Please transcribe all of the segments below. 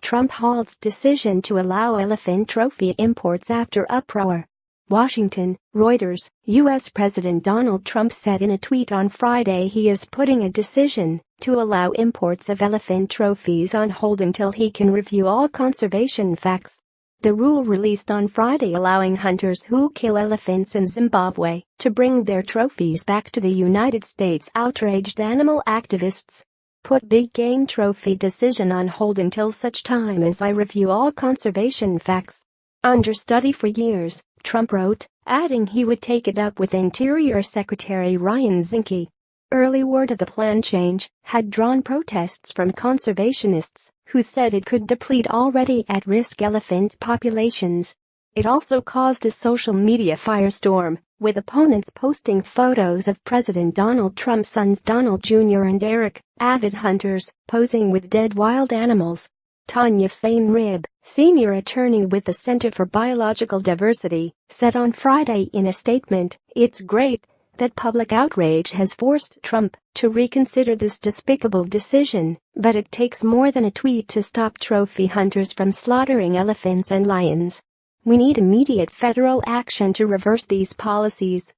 Trump halts decision to allow elephant trophy imports after uproar. Washington, Reuters. U.S. President Donald Trump said in a tweet on Friday he is putting a decision to allow imports of elephant trophies on hold until he can review all conservation facts. The rule released on Friday allowing hunters who kill elephants in Zimbabwe to bring their trophies back to the United States. Outraged animal activists put big game trophy decision on hold until such time as I review all conservation facts. Under study for years, Trump wrote, adding he would take it up with Interior Secretary Ryan Zinke. Early word of the plan change had drawn protests from conservationists who said it could deplete already at-risk elephant populations. It also caused a social media firestorm, with opponents posting photos of President Donald Trump's sons Donald Jr. and Eric, avid hunters, posing with dead wild animals. Tanya Sain-Rib, senior attorney with the Center for Biological Diversity, said on Friday in a statement, "It's great that public outrage has forced Trump to reconsider this despicable decision, but it takes more than a tweet to stop trophy hunters from slaughtering elephants and lions. We need immediate federal action to reverse these policies."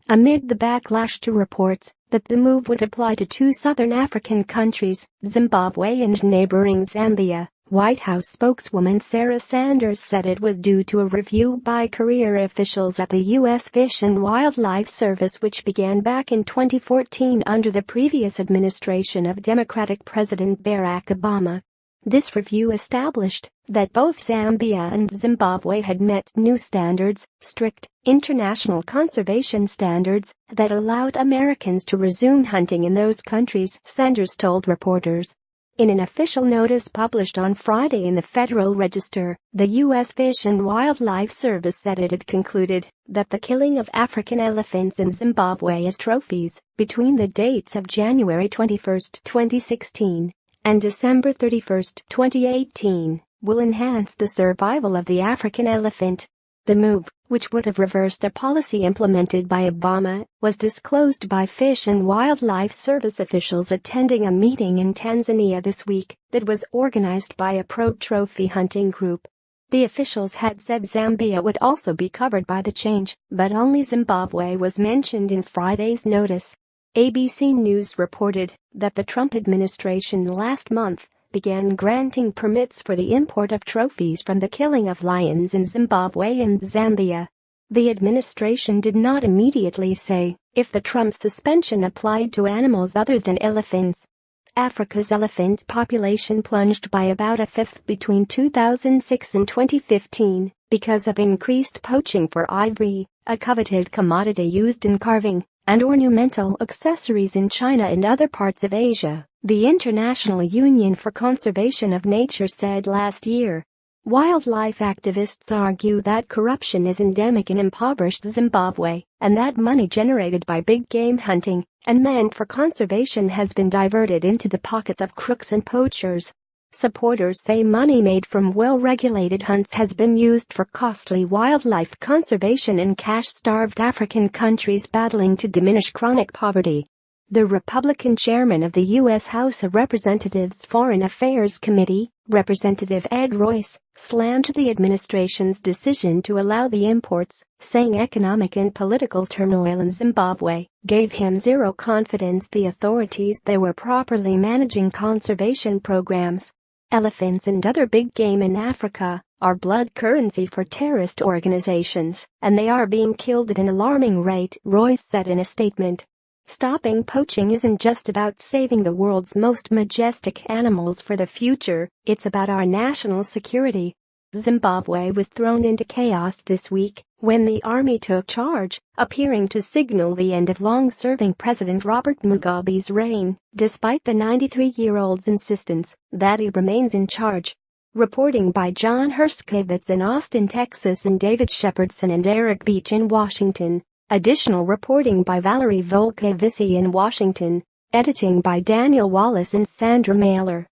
Amid the backlash to reports that the move would apply to two southern African countries, Zimbabwe and neighboring Zambia, White House spokeswoman Sarah Sanders said it was due to a review by career officials at the U.S. Fish and Wildlife Service which began back in 2014 under the previous administration of Democratic President Barack Obama. This review established that both Zambia and Zimbabwe had met new standards, strict, international conservation standards, that allowed Americans to resume hunting in those countries, Sanders told reporters. In an official notice published on Friday in the Federal Register, the U.S. Fish and Wildlife Service said it had concluded that the killing of African elephants in Zimbabwe as trophies between the dates of January 21, 2016 and December 31, 2018, will enhance the survival of the African elephant. The move, which would have reversed a policy implemented by Obama, was disclosed by Fish and Wildlife Service officials attending a meeting in Tanzania this week that was organized by a pro-trophy hunting group. The officials had said Zambia would also be covered by the change, but only Zimbabwe was mentioned in Friday's notice. ABC News reported that the Trump administration last month began granting permits for the import of trophies from the killing of lions in Zimbabwe and Zambia. The administration did not immediately say if the Trump suspension applied to animals other than elephants. Africa's elephant population plunged by about a fifth between 2006 and 2015 because of increased poaching for ivory, a coveted commodity used in carving and ornamental accessories in China and other parts of Asia, the International Union for Conservation of Nature said last year. Wildlife activists argue that corruption is endemic in impoverished Zimbabwe, and that money generated by big game hunting and meant for conservation has been diverted into the pockets of crooks and poachers. Supporters say money made from well-regulated hunts has been used for costly wildlife conservation in cash-starved African countries battling to diminish chronic poverty. The Republican chairman of the U.S. House of Representatives Foreign Affairs Committee, Representative Ed Royce, slammed the administration's decision to allow the imports, saying economic and political turmoil in Zimbabwe gave him zero confidence the authorities there were properly managing conservation programs. Elephants and other big game in Africa are blood currency for terrorist organizations, and they are being killed at an alarming rate, Royce said in a statement. Stopping poaching isn't just about saving the world's most majestic animals for the future, it's about our national security. Zimbabwe was thrown into chaos this week when the army took charge, appearing to signal the end of long-serving President Robert Mugabe's reign, despite the 93-year-old's insistence that he remains in charge. Reporting by John Herskowitz in Austin, Texas and David Shepardson and Eric Beach in Washington. Additional reporting by Valerie Volkevisi in Washington. Editing by Daniel Wallace and Sandra Mailer.